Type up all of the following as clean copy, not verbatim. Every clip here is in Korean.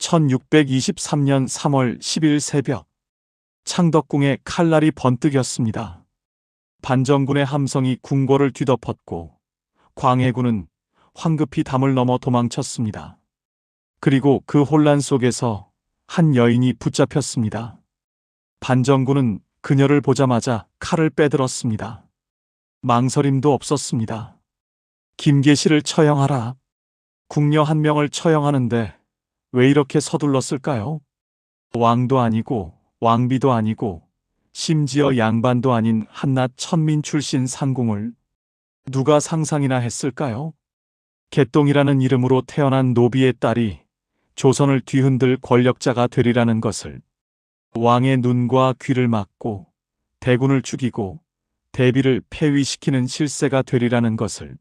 1623년 3월 10일 새벽, 창덕궁에 칼날이 번뜩였습니다. 반정군의 함성이 궁궐을 뒤덮었고 광해군은 황급히 담을 넘어 도망쳤습니다. 그리고 그 혼란 속에서 한 여인이 붙잡혔습니다. 반정군은 그녀를 보자마자 칼을 빼들었습니다. 망설임도 없었습니다. 김계시를 처형하라. 궁녀 한 명을 처형하는데 왜 이렇게 서둘렀을까요? 왕도 아니고 왕비도 아니고 심지어 양반도 아닌 한낱 천민 출신 상궁을 누가 상상이나 했을까요? 개똥이라는 이름으로 태어난 노비의 딸이 조선을 뒤흔들 권력자가 되리라는 것을, 왕의 눈과 귀를 막고 대군을 죽이고 대비를 폐위시키는 실세가 되리라는 것을,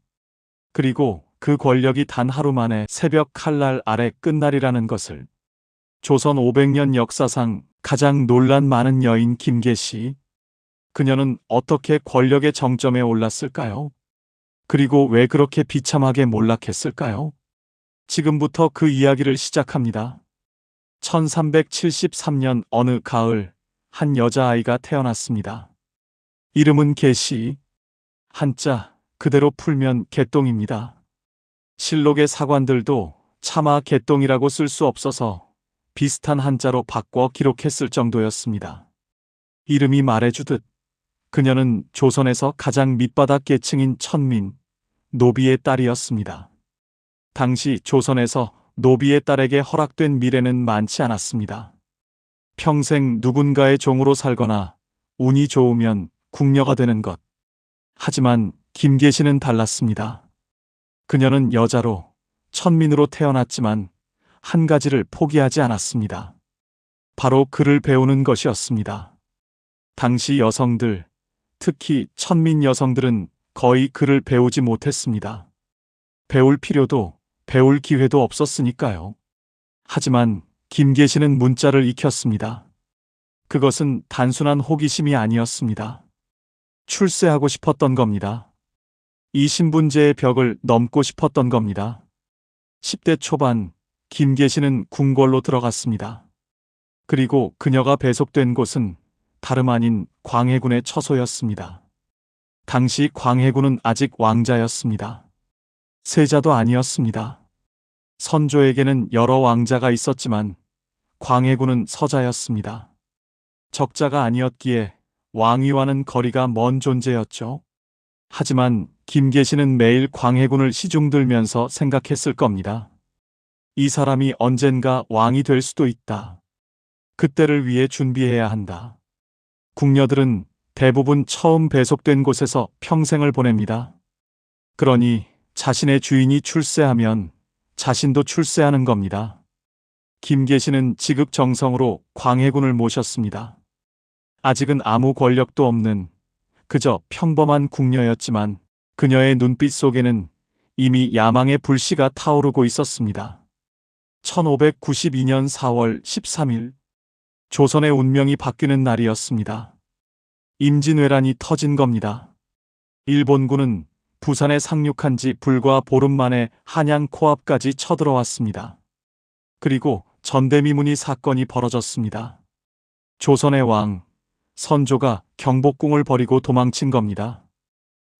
그리고 그 권력이 단 하루 만에 새벽 칼날 아래 끝날이라는 것을. 조선 500년 역사상 가장 논란 많은 여인 김계시. 그녀는 어떻게 권력의 정점에 올랐을까요? 그리고 왜 그렇게 비참하게 몰락했을까요? 지금부터 그 이야기를 시작합니다. 1373년 어느 가을, 한 여자아이가 태어났습니다. 이름은 계시. 한자 그대로 풀면 개똥입니다. 실록의 사관들도 차마 개똥이라고 쓸 수 없어서 비슷한 한자로 바꿔 기록했을 정도였습니다. 이름이 말해주듯 그녀는 조선에서 가장 밑바닥 계층인 천민, 노비의 딸이었습니다. 당시 조선에서 노비의 딸에게 허락된 미래는 많지 않았습니다. 평생 누군가의 종으로 살거나 운이 좋으면 궁녀가 되는 것. 하지만 김계시는 달랐습니다. 그녀는 여자로 천민으로 태어났지만 한 가지를 포기하지 않았습니다. 바로 글을 배우는 것이었습니다. 당시 여성들, 특히 천민 여성들은 거의 글을 배우지 못했습니다. 배울 필요도 배울 기회도 없었으니까요. 하지만 김계시는 문자를 익혔습니다. 그것은 단순한 호기심이 아니었습니다. 출세하고 싶었던 겁니다. 이 신분제의 벽을 넘고 싶었던 겁니다. 10대 초반, 김계시는 궁궐로 들어갔습니다. 그리고 그녀가 배속된 곳은 다름 아닌 광해군의 처소였습니다. 당시 광해군은 아직 왕자였습니다. 세자도 아니었습니다. 선조에게는 여러 왕자가 있었지만 광해군은 서자였습니다. 적자가 아니었기에 왕위와는 거리가 먼 존재였죠. 하지만 김계시는 매일 광해군을 시중들면서 생각했을 겁니다. 이 사람이 언젠가 왕이 될 수도 있다. 그때를 위해 준비해야 한다. 궁녀들은 대부분 처음 배속된 곳에서 평생을 보냅니다. 그러니 자신의 주인이 출세하면 자신도 출세하는 겁니다. 김계시는 지극정성으로 광해군을 모셨습니다. 아직은 아무 권력도 없는 그저 평범한 궁녀였지만 그녀의 눈빛 속에는 이미 야망의 불씨가 타오르고 있었습니다. 1592년 4월 13일, 조선의 운명이 바뀌는 날이었습니다. 임진왜란이 터진 겁니다. 일본군은 부산에 상륙한 지 불과 보름 만에 한양 코앞까지 쳐들어왔습니다. 그리고 전대미문이 사건이 벌어졌습니다. 조선의 왕, 선조가 경복궁을 버리고 도망친 겁니다.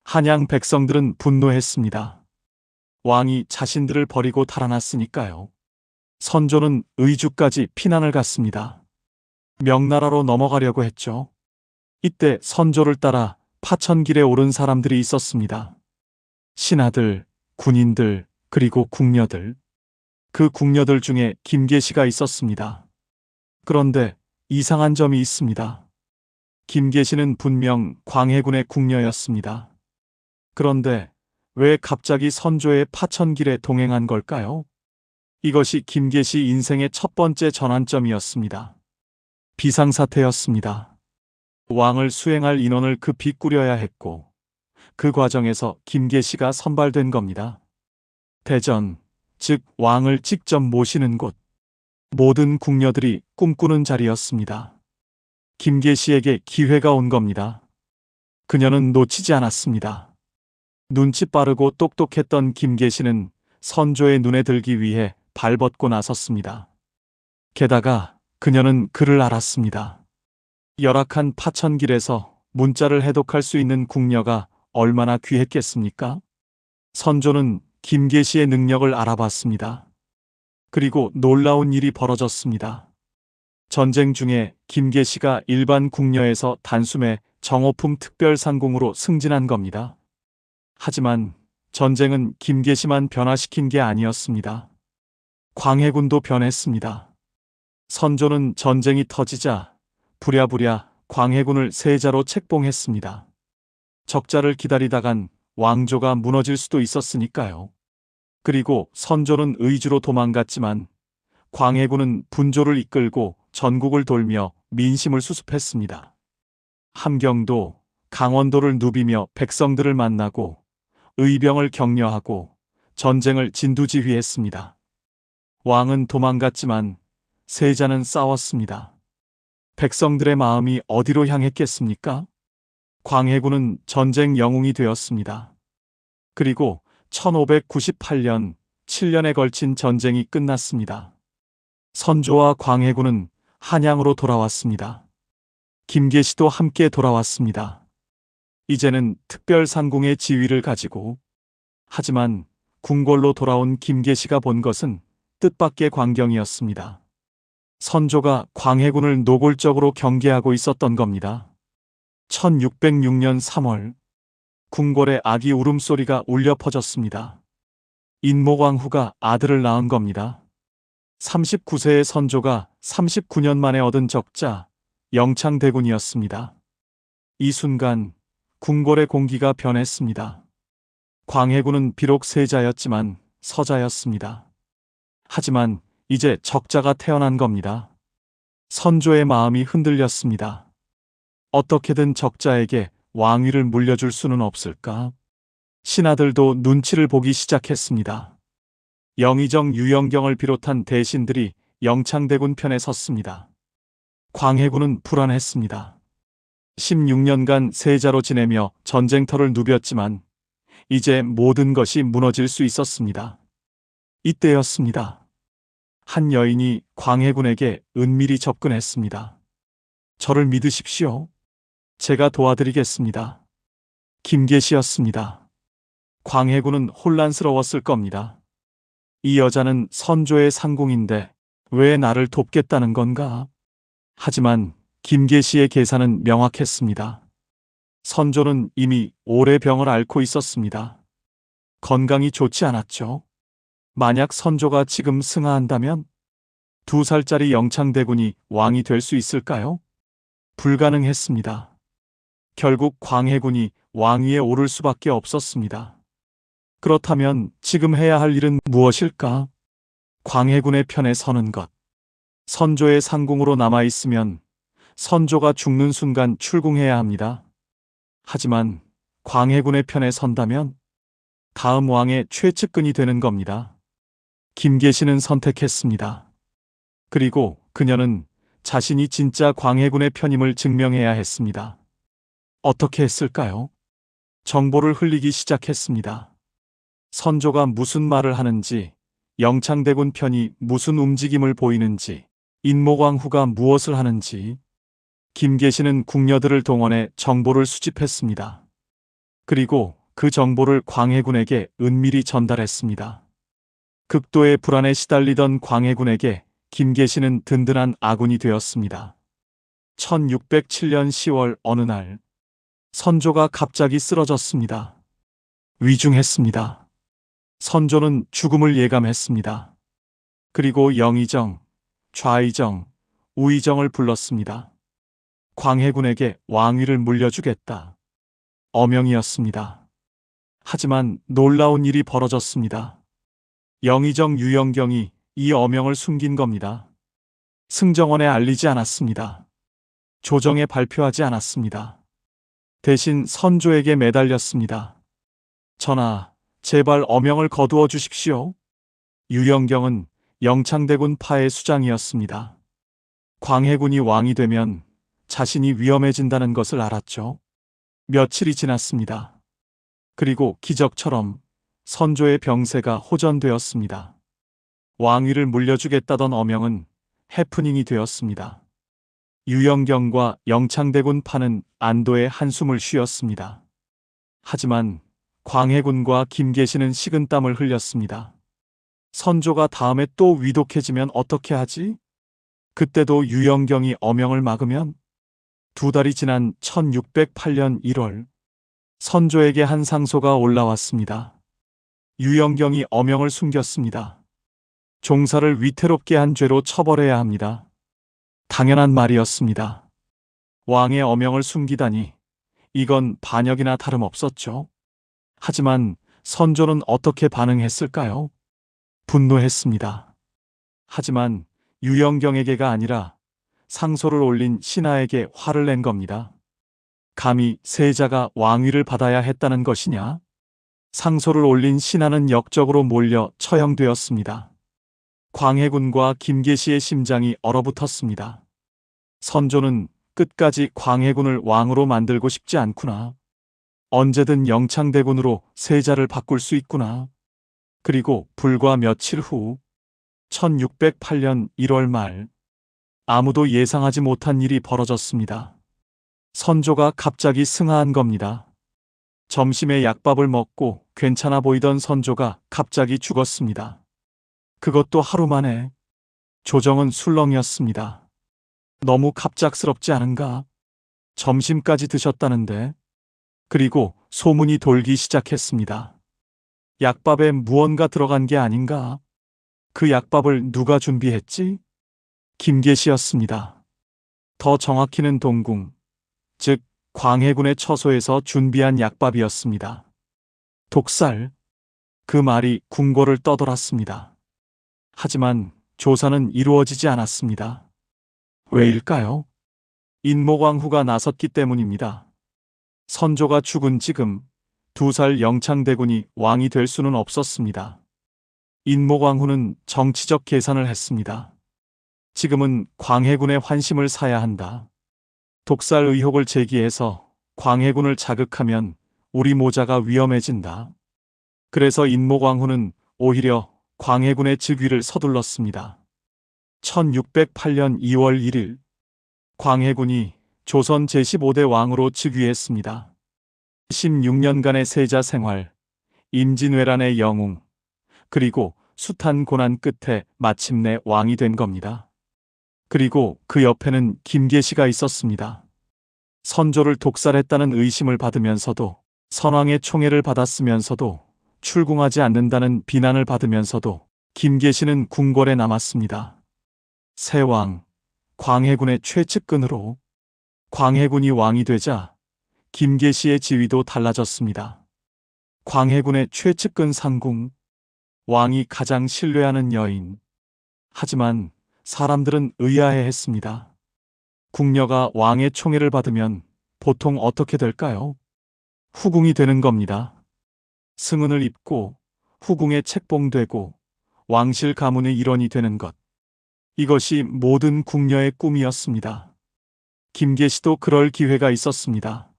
한양 백성들은 분노했습니다. 왕이 자신들을 버리고 달아났으니까요. 선조는 의주까지 피난을 갔습니다. 명나라로 넘어가려고 했죠. 이때 선조를 따라 파천길에 오른 사람들이 있었습니다. 신하들, 군인들, 그리고 궁녀들. 그 궁녀들 중에 김계시가 있었습니다. 그런데 이상한 점이 있습니다. 김계시는 분명 광해군의 궁녀였습니다. 그런데 왜 갑자기 선조의 파천길에 동행한 걸까요? 이것이 김계시 인생의 첫 번째 전환점이었습니다. 비상사태였습니다. 왕을 수행할 인원을 급히 꾸려야 했고 그 과정에서 김계시가 선발된 겁니다. 대전, 즉 왕을 직접 모시는 곳. 모든 궁녀들이 꿈꾸는 자리였습니다. 김계시에게 기회가 온 겁니다. 그녀는 놓치지 않았습니다. 눈치 빠르고 똑똑했던 김계시는 선조의 눈에 들기 위해 발벗고 나섰습니다. 게다가 그녀는 그를 알았습니다. 열악한 파천길에서 문자를 해독할 수 있는 궁녀가 얼마나 귀했겠습니까? 선조는 김계시의 능력을 알아봤습니다. 그리고 놀라운 일이 벌어졌습니다. 전쟁 중에 김계시가 일반 궁녀에서 단숨에 정오품 특별상궁으로 승진한 겁니다. 하지만 전쟁은 김계시만 변화시킨 게 아니었습니다. 광해군도 변했습니다. 선조는 전쟁이 터지자 부랴부랴 광해군을 세자로 책봉했습니다. 적자를 기다리다간 왕조가 무너질 수도 있었으니까요. 그리고 선조는 의주로 도망갔지만 광해군은 분조를 이끌고 전국을 돌며 민심을 수습했습니다. 함경도, 강원도를 누비며 백성들을 만나고 의병을 격려하고 전쟁을 진두지휘했습니다. 왕은 도망갔지만 세자는 싸웠습니다. 백성들의 마음이 어디로 향했겠습니까? 광해군은 전쟁 영웅이 되었습니다. 그리고 1598년, 7년에 걸친 전쟁이 끝났습니다. 선조와 광해군은 한양으로 돌아왔습니다. 김계시도 함께 돌아왔습니다. 이제는 특별상궁의 지위를 가지고, 하지만 궁궐로 돌아온 김계시가 본 것은 뜻밖의 광경이었습니다. 선조가 광해군을 노골적으로 경계하고 있었던 겁니다. 1606년 3월, 궁궐에 아기 울음소리가 울려 퍼졌습니다. 인모광후가 아들을 낳은 겁니다. 39세의 선조가 39년 만에 얻은 적자, 영창대군이었습니다. 이 순간 궁궐의 공기가 변했습니다. 광해군은 비록 세자였지만 서자였습니다. 하지만 이제 적자가 태어난 겁니다. 선조의 마음이 흔들렸습니다. 어떻게든 적자에게 왕위를 물려줄 수는 없을까? 신하들도 눈치를 보기 시작했습니다. 영의정 유영경을 비롯한 대신들이 영창대군 편에 섰습니다. 광해군은 불안했습니다. 16년간 세자로 지내며 전쟁터를 누볐지만 이제 모든 것이 무너질 수 있었습니다. 이때였습니다. 한 여인이 광해군에게 은밀히 접근했습니다. 저를 믿으십시오. 제가 도와드리겠습니다. 김계시였습니다. 광해군은 혼란스러웠을 겁니다. 이 여자는 선조의 상궁인데 왜 나를 돕겠다는 건가? 하지만 김계시의 계산은 명확했습니다. 선조는 이미 오래 병을 앓고 있었습니다. 건강이 좋지 않았죠. 만약 선조가 지금 승하한다면 2살짜리 영창대군이 왕이 될 수 있을까요? 불가능했습니다. 결국 광해군이 왕위에 오를 수밖에 없었습니다. 그렇다면 지금 해야 할 일은 무엇일까? 광해군의 편에 서는 것. 선조의 상궁으로 남아있으면 선조가 죽는 순간 출궁해야 합니다. 하지만 광해군의 편에 선다면 다음 왕의 최측근이 되는 겁니다. 김계시는 선택했습니다. 그리고 그녀는 자신이 진짜 광해군의 편임을 증명해야 했습니다. 어떻게 했을까요? 정보를 흘리기 시작했습니다. 선조가 무슨 말을 하는지, 영창대군 편이 무슨 움직임을 보이는지, 인모광후가 무엇을 하는지, 김계시는 궁녀들을 동원해 정보를 수집했습니다. 그리고 그 정보를 광해군에게 은밀히 전달했습니다. 극도의 불안에 시달리던 광해군에게 김계시는 든든한 아군이 되었습니다. 1607년 10월 어느 날, 선조가 갑자기 쓰러졌습니다. 위중했습니다. 선조는 죽음을 예감했습니다. 그리고 영의정, 좌의정, 우의정을 불렀습니다. 광해군에게 왕위를 물려주겠다. 어명이었습니다. 하지만 놀라운 일이 벌어졌습니다. 영의정 유영경이 이 어명을 숨긴 겁니다. 승정원에 알리지 않았습니다. 조정에 발표하지 않았습니다. 대신 선조에게 매달렸습니다. 전하, 제발 어명을 거두어 주십시오. 유영경은 영창대군 파의 수장이었습니다. 광해군이 왕이 되면 자신이 위험해진다는 것을 알았죠. 며칠이 지났습니다. 그리고 기적처럼 선조의 병세가 호전되었습니다. 왕위를 물려주겠다던 어명은 해프닝이 되었습니다. 유영경과 영창대군 파는 안도의 한숨을 쉬었습니다. 하지만 광해군과 김계시는 식은땀을 흘렸습니다. 선조가 다음에 또 위독해지면 어떻게 하지? 그때도 유영경이 어명을 막으면? 2달이 지난 1608년 1월, 선조에게 한 상소가 올라왔습니다. 유영경이 어명을 숨겼습니다. 종사를 위태롭게 한 죄로 처벌해야 합니다. 당연한 말이었습니다. 왕의 어명을 숨기다니, 이건 반역이나 다름없었죠. 하지만 선조는 어떻게 반응했을까요? 분노했습니다. 하지만 유영경에게가 아니라 상소를 올린 신하에게 화를 낸 겁니다. 감히 세자가 왕위를 받아야 했다는 것이냐? 상소를 올린 신하는 역적으로 몰려 처형되었습니다. 광해군과 김계시의 심장이 얼어붙었습니다. 선조는 끝까지 광해군을 왕으로 만들고 싶지 않구나. 언제든 영창대군으로 세자를 바꿀 수 있구나. 그리고 불과 며칠 후 1608년 1월 말, 아무도 예상하지 못한 일이 벌어졌습니다. 선조가 갑자기 승하한 겁니다. 점심에 약밥을 먹고 괜찮아 보이던 선조가 갑자기 죽었습니다. 그것도 하루 만에. 조정은 술렁이었습니다. 너무 갑작스럽지 않은가? 점심까지 드셨다는데. 그리고 소문이 돌기 시작했습니다. 약밥에 무언가 들어간 게 아닌가? 그 약밥을 누가 준비했지? 김계시였습니다. 더 정확히는 동궁, 즉 광해군의 처소에서 준비한 약밥이었습니다. 독살. 그 말이 궁궐을 떠돌았습니다. 하지만 조사는 이루어지지 않았습니다. 왜일까요? 인모광후가 나섰기 때문입니다. 선조가 죽은 지금 2살 영창대군이 왕이 될 수는 없었습니다. 인모광후는 정치적 계산을 했습니다. 지금은 광해군의 환심을 사야 한다. 독살 의혹을 제기해서 광해군을 자극하면 우리 모자가 위험해진다. 그래서 인모광후는 오히려 광해군의 즉위를 서둘렀습니다. 1608년 2월 1일, 광해군이 조선 제15대 왕으로 즉위했습니다. 16년간의 세자 생활, 임진왜란의 영웅, 그리고 숱한 고난 끝에 마침내 왕이 된 겁니다. 그리고 그 옆에는 김계시가 있었습니다. 선조를 독살했다는 의심을 받으면서도, 선왕의 총애를 받았으면서도, 출궁하지 않는다는 비난을 받으면서도 김계시는 궁궐에 남았습니다. 새왕, 광해군의 최측근으로. 광해군이 왕이 되자 김계시의 지위도 달라졌습니다. 광해군의 최측근 상궁, 왕이 가장 신뢰하는 여인. 하지만 사람들은 의아해했습니다. 궁녀가 왕의 총애를 받으면 보통 어떻게 될까요? 후궁이 되는 겁니다. 승은을 입고 후궁에 책봉되고 왕실 가문의 일원이 되는 것. 이것이 모든 궁녀의 꿈이었습니다. 김계시도 그럴 기회가 있었습니다.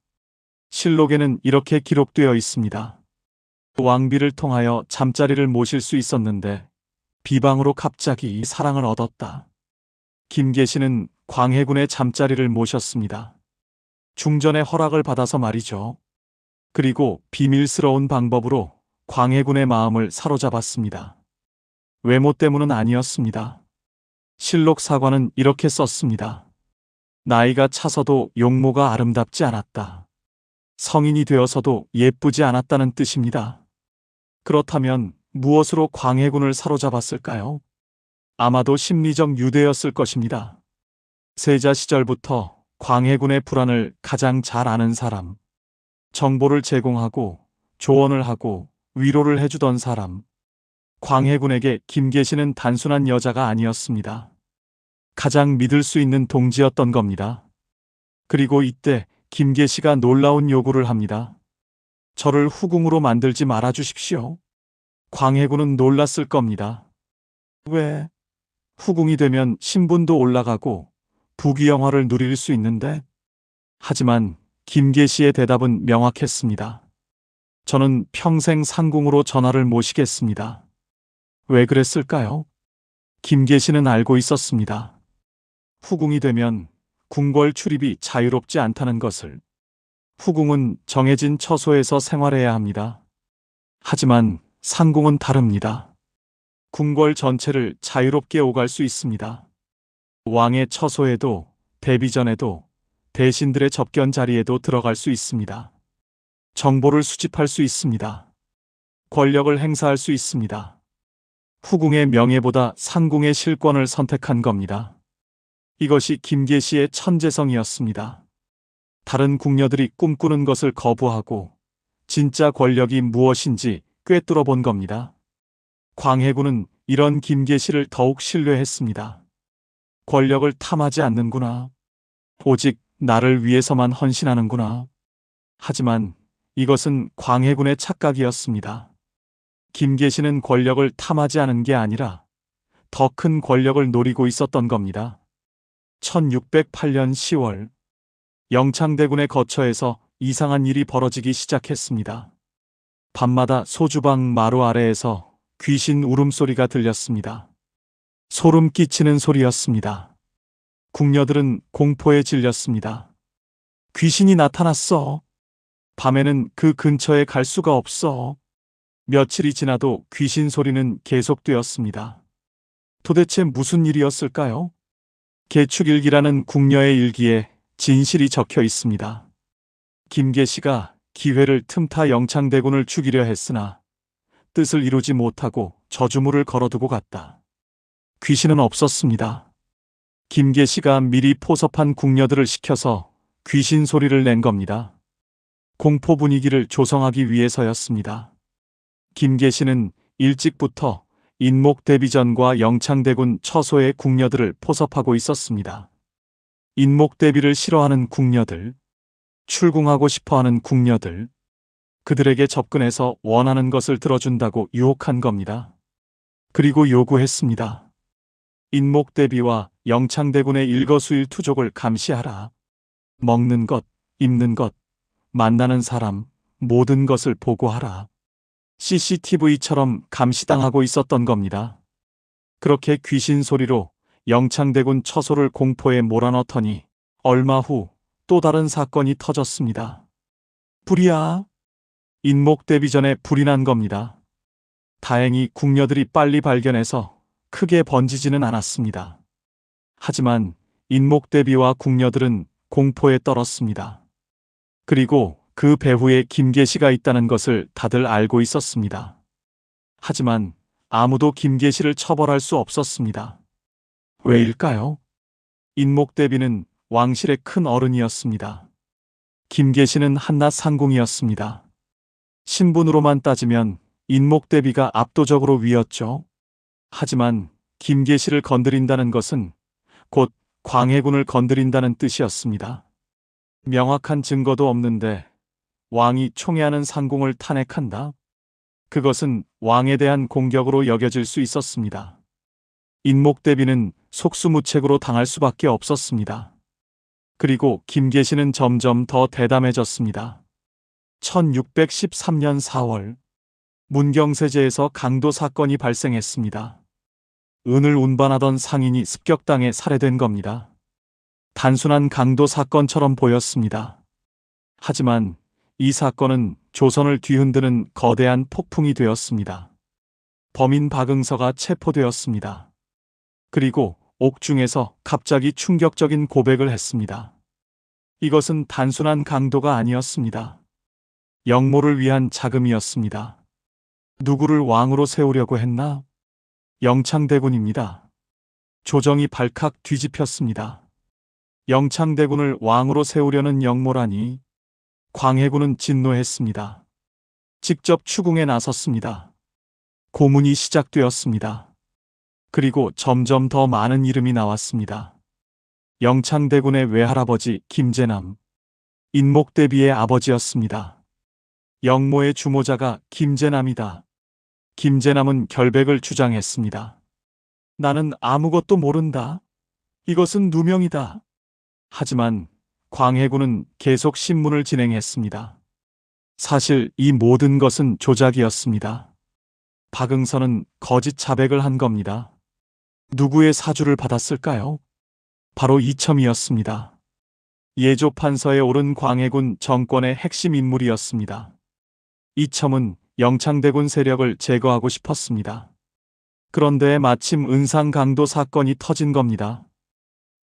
실록에는 이렇게 기록되어 있습니다. 왕비를 통하여 잠자리를 모실 수 있었는데 비방으로 갑자기 사랑을 얻었다. 김계시는 광해군의 잠자리를 모셨습니다. 중전의 허락을 받아서 말이죠. 그리고 비밀스러운 방법으로 광해군의 마음을 사로잡았습니다. 외모 때문은 아니었습니다. 실록 사관은 이렇게 썼습니다. 나이가 차서도 용모가 아름답지 않았다. 성인이 되어서도 예쁘지 않았다는 뜻입니다. 그렇다면 무엇으로 광해군을 사로잡았을까요? 아마도 심리적 유대였을 것입니다. 세자 시절부터 광해군의 불안을 가장 잘 아는 사람, 정보를 제공하고 조언을 하고 위로를 해주던 사람. 광해군에게 김계시는 단순한 여자가 아니었습니다. 가장 믿을 수 있는 동지였던 겁니다. 그리고 이때 김계시가 놀라운 요구를 합니다. 저를 후궁으로 만들지 말아 주십시오. 광해군은 놀랐을 겁니다. 왜? 후궁이 되면 신분도 올라가고 부귀영화를 누릴 수 있는데? 하지만 김계시의 대답은 명확했습니다. 저는 평생 상궁으로 전하를 모시겠습니다. 왜 그랬을까요? 김계시는 알고 있었습니다. 후궁이 되면 궁궐 출입이 자유롭지 않다는 것을. 후궁은 정해진 처소에서 생활해야 합니다. 하지만 상궁은 다릅니다. 궁궐 전체를 자유롭게 오갈 수 있습니다. 왕의 처소에도, 대비전에도, 대신들의 접견 자리에도 들어갈 수 있습니다. 정보를 수집할 수 있습니다. 권력을 행사할 수 있습니다. 후궁의 명예보다 상궁의 실권을 선택한 겁니다. 이것이 김계시의 천재성이었습니다. 다른 궁녀들이 꿈꾸는 것을 거부하고 진짜 권력이 무엇인지 꿰뚫어 본 겁니다. 광해군은 이런 김계시를 더욱 신뢰했습니다. 권력을 탐하지 않는구나. 오직 나를 위해서만 헌신하는구나. 하지만 이것은 광해군의 착각이었습니다. 김계시는 권력을 탐하지 않은 게 아니라 더 큰 권력을 노리고 있었던 겁니다. 1608년 10월 영창대군의 거처에서 이상한 일이 벌어지기 시작했습니다. 밤마다 소주방 마루 아래에서 귀신 울음소리가 들렸습니다. 소름 끼치는 소리였습니다. 궁녀들은 공포에 질렸습니다. 귀신이 나타났어. 밤에는 그 근처에 갈 수가 없어. 며칠이 지나도 귀신 소리는 계속되었습니다. 도대체 무슨 일이었을까요? 개축일기라는 궁녀의 일기에 진실이 적혀 있습니다. 김계시가 기회를 틈타 영창대군을 죽이려 했으나 뜻을 이루지 못하고 저주물을 걸어두고 갔다. 귀신은 없었습니다. 김계시가 미리 포섭한 궁녀들을 시켜서 귀신 소리를 낸 겁니다. 공포 분위기를 조성하기 위해서였습니다. 김계시는 일찍부터 인목대비전과 영창대군 처소의 궁녀들을 포섭하고 있었습니다. 인목대비를 싫어하는 궁녀들, 출궁하고 싶어하는 궁녀들, 그들에게 접근해서 원하는 것을 들어준다고 유혹한 겁니다. 그리고 요구했습니다. 인목대비와 영창대군의 일거수일투족을 감시하라. 먹는 것, 입는 것, 만나는 사람, 모든 것을 보고하라. CCTV처럼 감시당하고 있었던 겁니다. 그렇게 귀신 소리로 영창대군 처소를 공포에 몰아넣더니 얼마 후 또 다른 사건이 터졌습니다. 불이야. 인목대비전에 불이 난 겁니다. 다행히 궁녀들이 빨리 발견해서 크게 번지지는 않았습니다. 하지만 인목대비와 궁녀들은 공포에 떨었습니다. 그리고 그 배후에 김계시가 있다는 것을 다들 알고 있었습니다. 하지만 아무도 김계시를 처벌할 수 없었습니다. 왜일까요? 인목대비는 왕실의 큰 어른이었습니다. 김계시는 한낱 상궁이었습니다. 신분으로만 따지면 인목대비가 압도적으로 위였죠. 하지만 김계시를 건드린다는 것은 곧 광해군을 건드린다는 뜻이었습니다. 명확한 증거도 없는데 왕이 총애하는 상궁을 탄핵한다? 그것은 왕에 대한 공격으로 여겨질 수 있었습니다. 인목대비는 속수무책으로 당할 수밖에 없었습니다. 그리고 김계시는 점점 더 대담해졌습니다. 1613년 4월 문경세제에서 강도 사건이 발생했습니다. 은을 운반하던 상인이 습격당해 살해된 겁니다. 단순한 강도 사건처럼 보였습니다. 하지만 이 사건은 조선을 뒤흔드는 거대한 폭풍이 되었습니다. 범인 박응서가 체포되었습니다. 그리고 옥중에서 갑자기 충격적인 고백을 했습니다. 이것은 단순한 강도가 아니었습니다. 영모를 위한 자금이었습니다. 누구를 왕으로 세우려고 했나? 영창대군입니다. 조정이 발칵 뒤집혔습니다. 영창대군을 왕으로 세우려는 영모라니. 광해군은 진노했습니다. 직접 추궁에 나섰습니다. 고문이 시작되었습니다. 그리고 점점 더 많은 이름이 나왔습니다. 영창대군의 외할아버지 김제남, 인목대비의 아버지였습니다. 영모의 주모자가 김제남이다. 김제남은 결백을 주장했습니다. 나는 아무것도 모른다. 이것은 누명이다. 하지만 광해군은 계속 신문을 진행했습니다. 사실 이 모든 것은 조작이었습니다. 박응서는 거짓 자백을 한 겁니다. 누구의 사주를 받았을까요? 바로 이첨이었습니다. 예조 판서에 오른 광해군 정권의 핵심 인물이었습니다. 이첨은 영창대군 세력을 제거하고 싶었습니다. 그런데 마침 은상강도 사건이 터진 겁니다.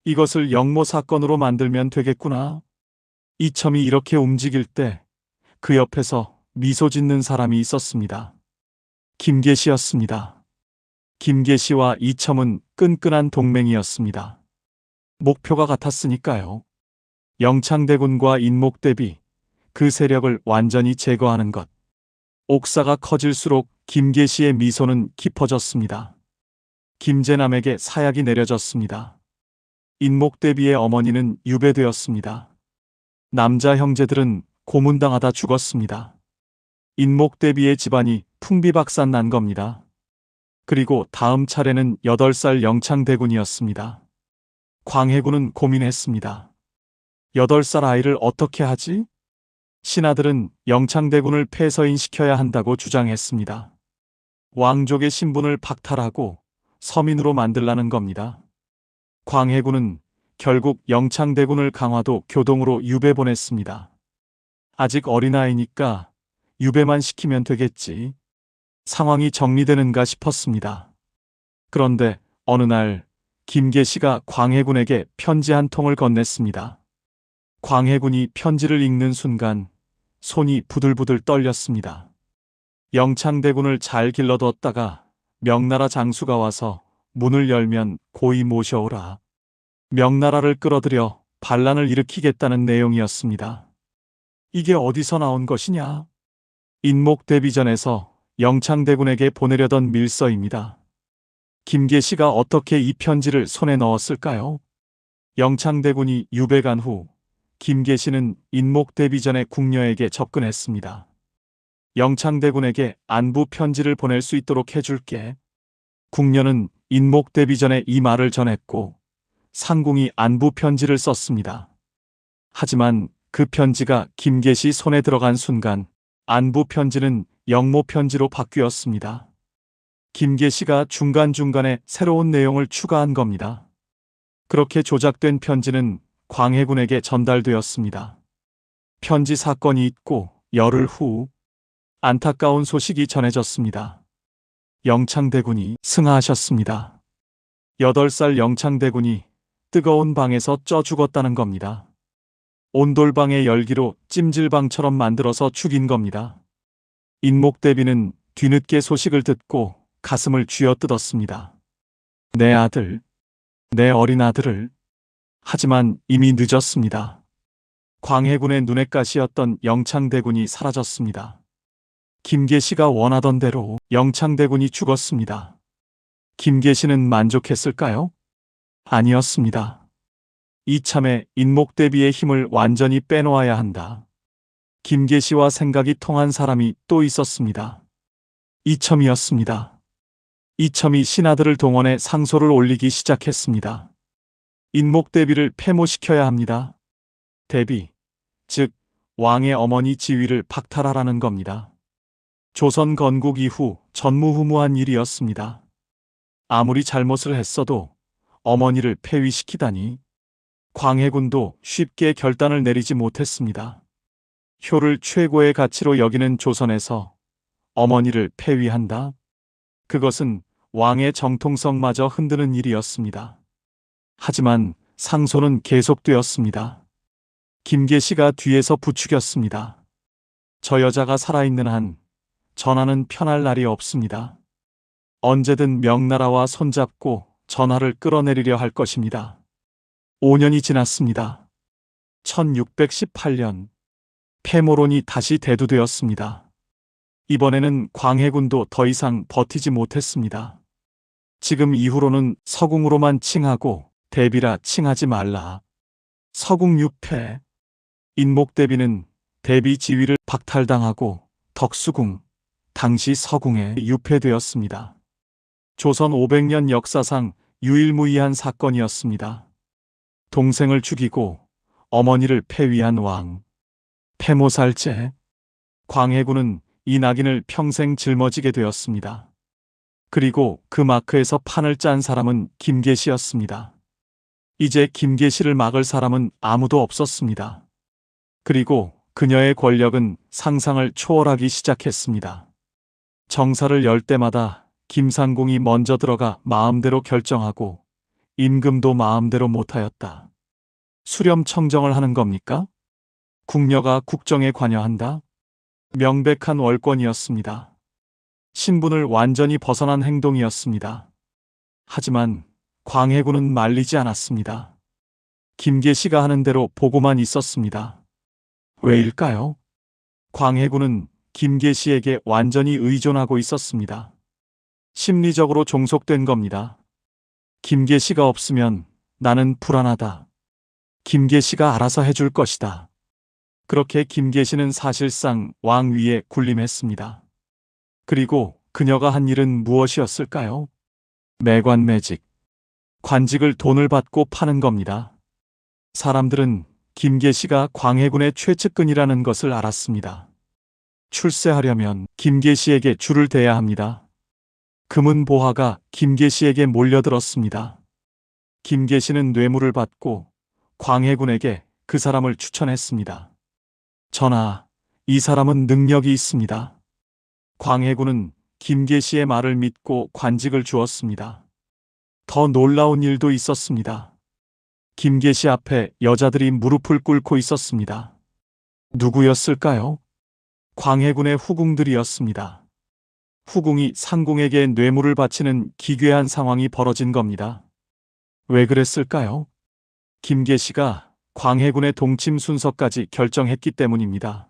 이것을 영모 사건으로 만들면 되겠구나. 이첨이 이렇게 움직일 때 그 옆에서 미소 짓는 사람이 있었습니다. 김계시였습니다. 김계시와 이첨은 끈끈한 동맹이었습니다. 목표가 같았으니까요. 영창대군과 인목대비 그 세력을 완전히 제거하는 것. 옥사가 커질수록 김계시의 미소는 깊어졌습니다. 김제남에게 사약이 내려졌습니다. 인목대비의 어머니는 유배되었습니다. 남자 형제들은 고문당하다 죽었습니다. 인목대비의 집안이 풍비박산 난 겁니다. 그리고 다음 차례는 8살 영창대군이었습니다. 광해군은 고민했습니다. 8살 아이를 어떻게 하지? 신하들은 영창대군을 폐서인시켜야 한다고 주장했습니다. 왕족의 신분을 박탈하고 서민으로 만들라는 겁니다. 광해군은 결국 영창대군을 강화도 교동으로 유배 보냈습니다. 아직 어린아이니까 유배만 시키면 되겠지. 상황이 정리되는가 싶었습니다. 그런데 어느 날 김계시가 광해군에게 편지 한 통을 건넸습니다. 광해군이 편지를 읽는 순간 손이 부들부들 떨렸습니다. 영창대군을 잘 길러뒀다가 명나라 장수가 와서 문을 열면 고이 모셔오라. 명나라를 끌어들여 반란을 일으키겠다는 내용이었습니다. 이게 어디서 나온 것이냐? 인목대비전에서 영창대군에게 보내려던 밀서입니다. 김계시가 어떻게 이 편지를 손에 넣었을까요? 영창대군이 유배간 후 김계시는 인목대비전의 궁녀에게 접근했습니다. 영창대군에게 안부 편지를 보낼 수 있도록 해줄게. 궁녀는 인목대비전에 이 말을 전했고 상궁이 안부 편지를 썼습니다. 하지만 그 편지가 김계시 손에 들어간 순간 안부 편지는 영모 편지로 바뀌었습니다. 김계시가 중간중간에 새로운 내용을 추가한 겁니다. 그렇게 조작된 편지는 광해군에게 전달되었습니다. 편지 사건이 있고 열흘 후 안타까운 소식이 전해졌습니다. 영창대군이 승하하셨습니다. 8살 영창대군이 뜨거운 방에서 쪄 죽었다는 겁니다. 온돌방의 열기로 찜질방처럼 만들어서 죽인 겁니다. 인목대비는 뒤늦게 소식을 듣고 가슴을 쥐어뜯었습니다. 내 아들, 내 어린 아들을. 하지만 이미 늦었습니다. 광해군의 눈엣 가시였던 영창대군이 사라졌습니다. 김계시가 원하던 대로 영창대군이 죽었습니다. 김계시는 만족했을까요? 아니었습니다. 이참에 인목대비의 힘을 완전히 빼놓아야 한다. 김계시와 생각이 통한 사람이 또 있었습니다. 이첨이었습니다. 이첨이 신하들을 동원해 상소를 올리기 시작했습니다. 인목대비를 폐모시켜야 합니다. 대비, 즉 왕의 어머니 지위를 박탈하라는 겁니다. 조선 건국 이후 전무후무한 일이었습니다. 아무리 잘못을 했어도 어머니를 폐위시키다니. 광해군도 쉽게 결단을 내리지 못했습니다. 효를 최고의 가치로 여기는 조선에서 어머니를 폐위한다? 그것은 왕의 정통성마저 흔드는 일이었습니다. 하지만 상소는 계속되었습니다. 김계시가 뒤에서 부추겼습니다. 저 여자가 살아있는 한 전하는 편할 날이 없습니다. 언제든 명나라와 손잡고 전하를 끌어내리려 할 것입니다. 5년이 지났습니다. 1618년 폐모론이 다시 대두되었습니다. 이번에는 광해군도 더 이상 버티지 못했습니다. 지금 이후로는 서궁으로만 칭하고 대비라 칭하지 말라. 서궁 유폐. 인목대비는 대비 지위를 박탈당하고 덕수궁, 당시 서궁에 유폐되었습니다. 조선 500년 역사상 유일무이한 사건이었습니다. 동생을 죽이고 어머니를 폐위한 왕. 폐모살제. 광해군은 이 낙인을 평생 짊어지게 되었습니다. 그리고 그 마크에서 판을 짠 사람은 김계시였습니다. 이제 김계시를 막을 사람은 아무도 없었습니다. 그리고 그녀의 권력은 상상을 초월하기 시작했습니다. 정사를 열 때마다 김상궁이 먼저 들어가 마음대로 결정하고 임금도 마음대로 못하였다. 수렴 청정을 하는 겁니까? 궁녀가 국정에 관여한다? 명백한 월권이었습니다. 신분을 완전히 벗어난 행동이었습니다. 하지만 광해군은 말리지 않았습니다. 김계시가 하는 대로 보고만 있었습니다. 왜일까요? 광해군은 김계시에게 완전히 의존하고 있었습니다. 심리적으로 종속된 겁니다. 김계시가 없으면 나는 불안하다. 김계시가 알아서 해줄 것이다. 그렇게 김계시는 사실상 왕 위에 군림했습니다. 그리고 그녀가 한 일은 무엇이었을까요? 매관매직. 관직을 돈을 받고 파는 겁니다. 사람들은 김계시가 광해군의 최측근이라는 것을 알았습니다. 출세하려면 김계시에게 줄을 대야 합니다. 금은보화가 김계시에게 몰려들었습니다. 김계시는 뇌물을 받고 광해군에게 그 사람을 추천했습니다. 전하, 이 사람은 능력이 있습니다. 광해군은 김계시의 말을 믿고 관직을 주었습니다. 더 놀라운 일도 있었습니다. 김계시 앞에 여자들이 무릎을 꿇고 있었습니다. 누구였을까요? 광해군의 후궁들이었습니다. 후궁이 상궁에게 뇌물을 바치는 기괴한 상황이 벌어진 겁니다. 왜 그랬을까요? 김계시가 광해군의 동침 순서까지 결정했기 때문입니다.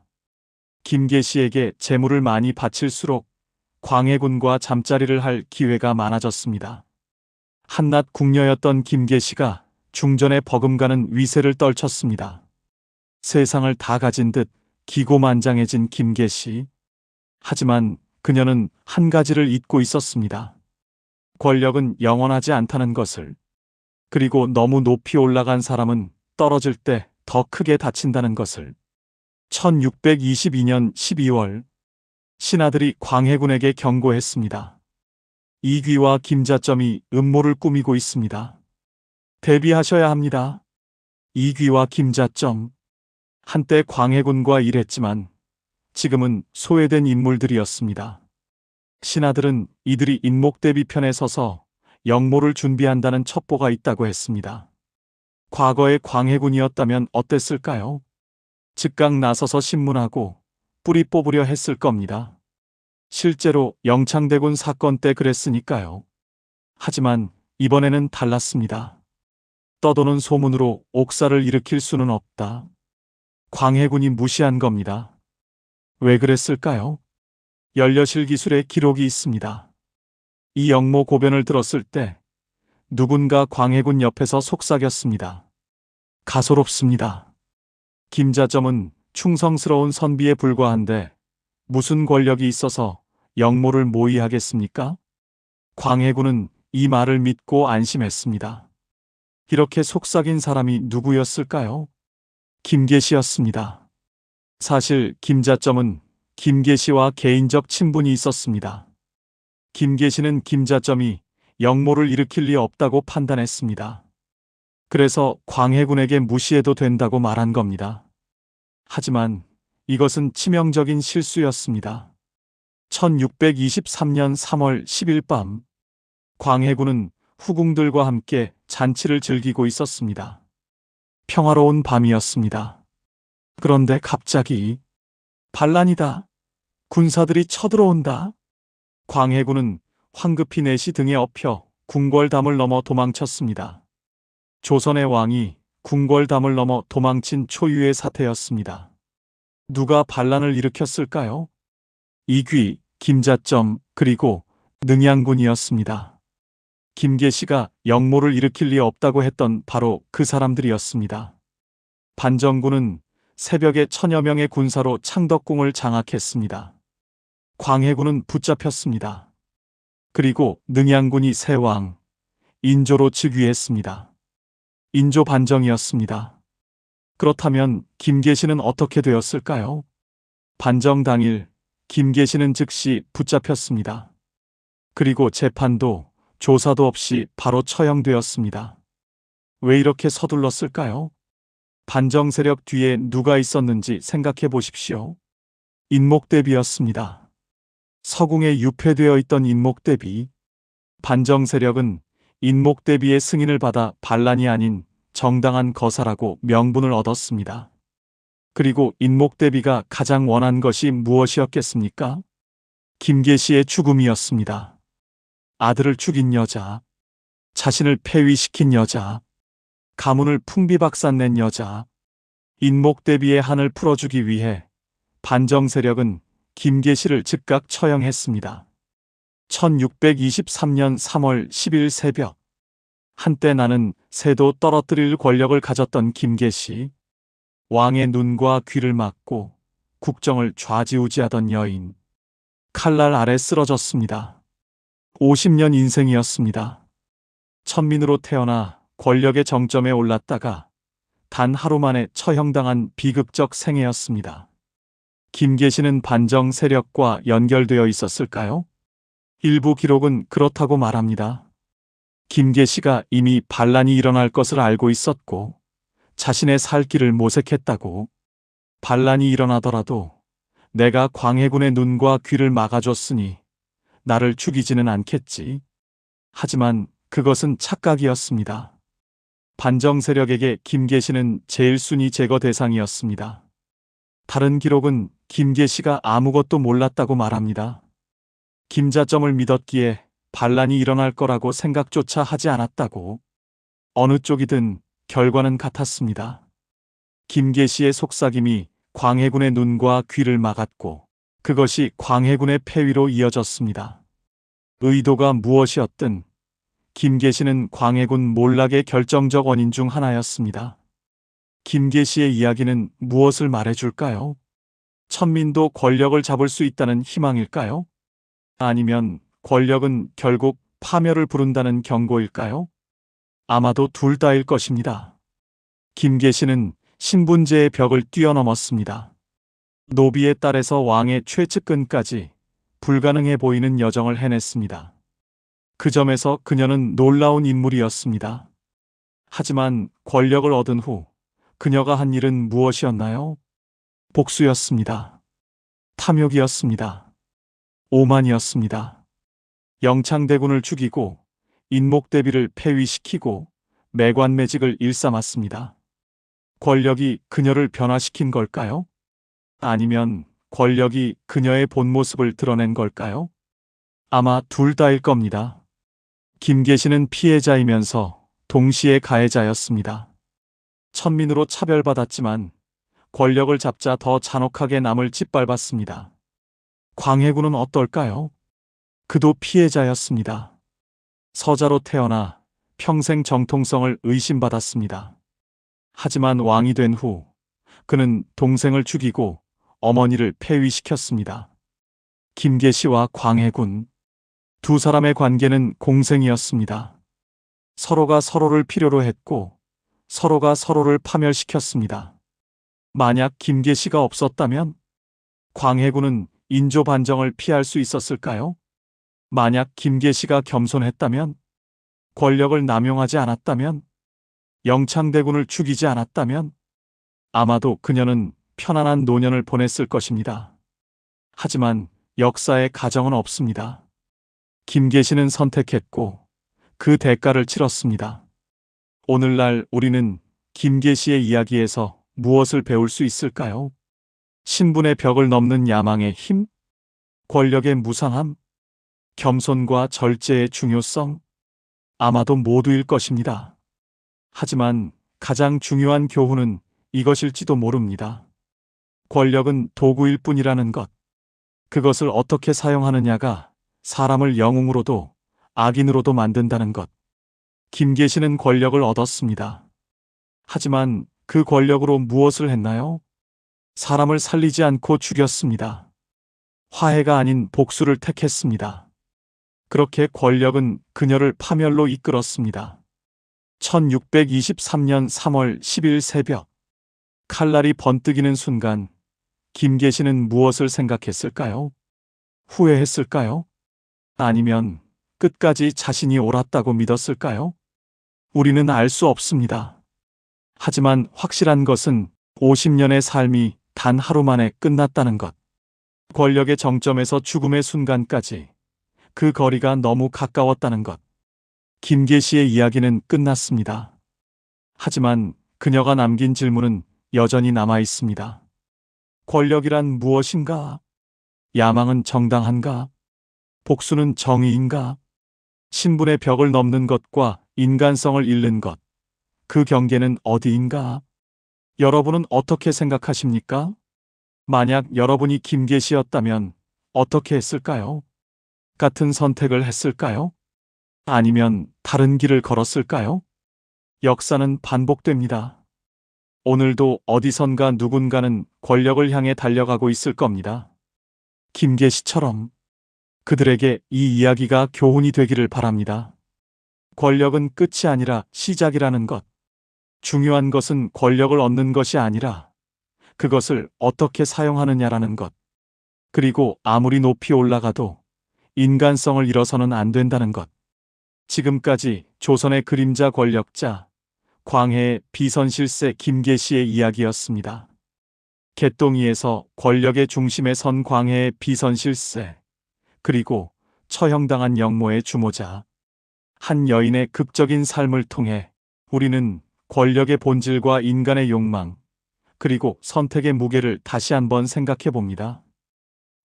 김계시에게 재물을 많이 바칠수록 광해군과 잠자리를 할 기회가 많아졌습니다. 한낱 궁녀였던 김계시가 중전에 버금가는 위세를 떨쳤습니다. 세상을 다 가진 듯 기고만장해진 김계시. 하지만 그녀는 한 가지를 잊고 있었습니다. 권력은 영원하지 않다는 것을. 그리고 너무 높이 올라간 사람은 떨어질 때 더 크게 다친다는 것을. 1622년 12월 신하들이 광해군에게 경고했습니다. 이귀와 김자점이 음모를 꾸미고 있습니다. 대비하셔야 합니다. 이귀와 김자점. 한때 광해군과 일했지만 지금은 소외된 인물들이었습니다. 신하들은 이들이 인목대비 편에 서서 역모를 준비한다는 첩보가 있다고 했습니다. 과거의 광해군이었다면 어땠을까요? 즉각 나서서 신문하고 뿌리 뽑으려 했을 겁니다. 실제로 영창대군 사건 때 그랬으니까요. 하지만 이번에는 달랐습니다. 떠도는 소문으로 옥사를 일으킬 수는 없다. 광해군이 무시한 겁니다. 왜 그랬을까요? 연려실 기술의 기록이 있습니다. 이 역모 고변을 들었을 때 누군가 광해군 옆에서 속삭였습니다. 가소롭습니다. 김자점은 충성스러운 선비에 불과한데 무슨 권력이 있어서 역모를 모의하겠습니까? 광해군은 이 말을 믿고 안심했습니다. 이렇게 속삭인 사람이 누구였을까요? 김계시였습니다. 사실 김자점은 김계시와 개인적 친분이 있었습니다. 김계시는 김자점이 역모를 일으킬 리 없다고 판단했습니다. 그래서 광해군에게 무시해도 된다고 말한 겁니다. 하지만 이것은 치명적인 실수였습니다. 1623년 3월 10일 밤 광해군은 후궁들과 함께 잔치를 즐기고 있었습니다. 평화로운 밤이었습니다. 그런데 갑자기 반란이다. 군사들이 쳐들어온다. 광해군은 황급히 내시 등에 업혀 궁궐담을 넘어 도망쳤습니다. 조선의 왕이 궁궐담을 넘어 도망친 초유의 사태였습니다. 누가 반란을 일으켰을까요? 이귀, 김자점, 그리고 능양군이었습니다. 김계시가 역모를 일으킬 리 없다고 했던 바로 그 사람들이었습니다. 반정군은 새벽에 1000여 명의 군사로 창덕궁을 장악했습니다. 광해군은 붙잡혔습니다. 그리고 능양군이 새왕, 인조로 즉위했습니다. 인조 반정이었습니다. 그렇다면 김계시는 어떻게 되었을까요? 반정 당일 김계시는 즉시 붙잡혔습니다. 그리고 재판도 조사도 없이 바로 처형되었습니다. 왜 이렇게 서둘렀을까요? 반정 세력 뒤에 누가 있었는지 생각해 보십시오. 인목대비였습니다. 서궁에 유폐되어 있던 인목대비. 반정 세력은 인목대비의 승인을 받아 반란이 아닌 정당한 거사라고 명분을 얻었습니다. 그리고 인목대비가 가장 원한 것이 무엇이었겠습니까? 김계시의 죽음이었습니다. 아들을 죽인 여자, 자신을 폐위시킨 여자, 가문을 풍비박산낸 여자, 인목대비의 한을 풀어주기 위해 반정 세력은 김계시를 즉각 처형했습니다. 1623년 3월 10일 새벽, 한때 나는 새도 떨어뜨릴 권력을 가졌던 김계시, 왕의 눈과 귀를 막고 국정을 좌지우지하던 여인, 칼날 아래 쓰러졌습니다. 50년 인생이었습니다. 천민으로 태어나 권력의 정점에 올랐다가 단 하루 만에 처형당한 비극적 생애였습니다. 김계시는 반정 세력과 연결되어 있었을까요? 일부 기록은 그렇다고 말합니다. 김계시가 이미 반란이 일어날 것을 알고 있었고 자신의 살 길을 모색했다고. 반란이 일어나더라도 내가 광해군의 눈과 귀를 막아줬으니 나를 죽이지는 않겠지. 하지만 그것은 착각이었습니다. 반정 세력에게 김계시는 제1순위 제거 대상이었습니다. 다른 기록은 김계시가 아무것도 몰랐다고 말합니다. 김자점을 믿었기에 반란이 일어날 거라고 생각조차 하지 않았다고. 어느 쪽이든 결과는 같았습니다. 김계시의 속삭임이 광해군의 눈과 귀를 막았고 그것이 광해군의 폐위로 이어졌습니다. 의도가 무엇이었든 김계시는 광해군 몰락의 결정적 원인 중 하나였습니다. 김계시의 이야기는 무엇을 말해줄까요? 천민도 권력을 잡을 수 있다는 희망일까요? 아니면 권력은 결국 파멸을 부른다는 경고일까요? 아마도 둘 다일 것입니다. 김계시는 신분제의 벽을 뛰어넘었습니다. 노비의 딸에서 왕의 최측근까지 불가능해 보이는 여정을 해냈습니다. 그 점에서 그녀는 놀라운 인물이었습니다. 하지만 권력을 얻은 후 그녀가 한 일은 무엇이었나요? 복수였습니다. 탐욕이었습니다. 오만이었습니다. 영창대군을 죽이고 인목대비를 폐위시키고 매관매직을 일삼았습니다. 권력이 그녀를 변화시킨 걸까요? 아니면 권력이 그녀의 본 모습을 드러낸 걸까요? 아마 둘 다일 겁니다. 김계시는 피해자이면서 동시에 가해자였습니다. 천민으로 차별받았지만 권력을 잡자 더 잔혹하게 남을 짓밟았습니다. 광해군은 어떨까요? 그도 피해자였습니다. 서자로 태어나 평생 정통성을 의심받았습니다. 하지만 왕이 된 후 그는 동생을 죽이고 어머니를 폐위시켰습니다. 김계시와 광해군, 두 사람의 관계는 공생이었습니다. 서로가 서로를 필요로 했고 서로가 서로를 파멸시켰습니다. 만약 김계시가 없었다면 광해군은 인조 반정을 피할 수 있었을까요? 만약 김계시가 겸손했다면, 권력을 남용하지 않았다면, 영창대군을 죽이지 않았다면 아마도 그녀는 편안한 노년을 보냈을 것입니다. 하지만 역사에 가정은 없습니다. 김계시는 선택했고 그 대가를 치렀습니다. 오늘날 우리는 김계시의 이야기에서 무엇을 배울 수 있을까요? 신분의 벽을 넘는 야망의 힘? 권력의 무상함? 겸손과 절제의 중요성? 아마도 모두일 것입니다. 하지만 가장 중요한 교훈은 이것일지도 모릅니다. 권력은 도구일 뿐이라는 것. 그것을 어떻게 사용하느냐가 사람을 영웅으로도 악인으로도 만든다는 것. 김계시는 권력을 얻었습니다. 하지만 그 권력으로 무엇을 했나요? 사람을 살리지 않고 죽였습니다. 화해가 아닌 복수를 택했습니다. 그렇게 권력은 그녀를 파멸로 이끌었습니다. 1623년 3월 10일 새벽, 칼날이 번뜩이는 순간 김계시는 무엇을 생각했을까요? 후회했을까요? 아니면 끝까지 자신이 옳았다고 믿었을까요? 우리는 알 수 없습니다. 하지만 확실한 것은 50년의 삶이 단 하루 만에 끝났다는 것. 권력의 정점에서 죽음의 순간까지 그 거리가 너무 가까웠다는 것. 김계 씨의 이야기는 끝났습니다. 하지만 그녀가 남긴 질문은 여전히 남아 있습니다. 권력이란 무엇인가? 야망은 정당한가? 복수는 정의인가? 신분의 벽을 넘는 것과 인간성을 잃는 것. 그 경계는 어디인가? 여러분은 어떻게 생각하십니까? 만약 여러분이 김계 씨였다면 어떻게 했을까요? 같은 선택을 했을까요? 아니면 다른 길을 걸었을까요? 역사는 반복됩니다. 오늘도 어디선가 누군가는 권력을 향해 달려가고 있을 겁니다. 김계 씨처럼 그들에게 이 이야기가 교훈이 되기를 바랍니다. 권력은 끝이 아니라 시작이라는 것. 중요한 것은 권력을 얻는 것이 아니라 그것을 어떻게 사용하느냐라는 것. 그리고 아무리 높이 올라가도 인간성을 잃어서는 안 된다는 것. 지금까지 조선의 그림자 권력자, 광해의 비선실세 김계 씨의 이야기였습니다. 개똥이에서 권력의 중심에 선 광해의 비선실세, 그리고 처형당한 영모의 주모자. 한 여인의 극적인 삶을 통해 우리는 권력의 본질과 인간의 욕망, 그리고 선택의 무게를 다시 한번 생각해 봅니다.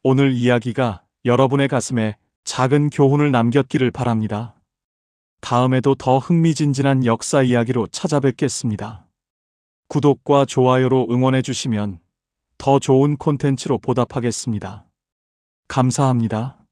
오늘 이야기가 여러분의 가슴에 작은 교훈을 남겼기를 바랍니다. 다음에도 더 흥미진진한 역사 이야기로 찾아뵙겠습니다. 구독과 좋아요로 응원해 주시면 더 좋은 콘텐츠로 보답하겠습니다. 감사합니다.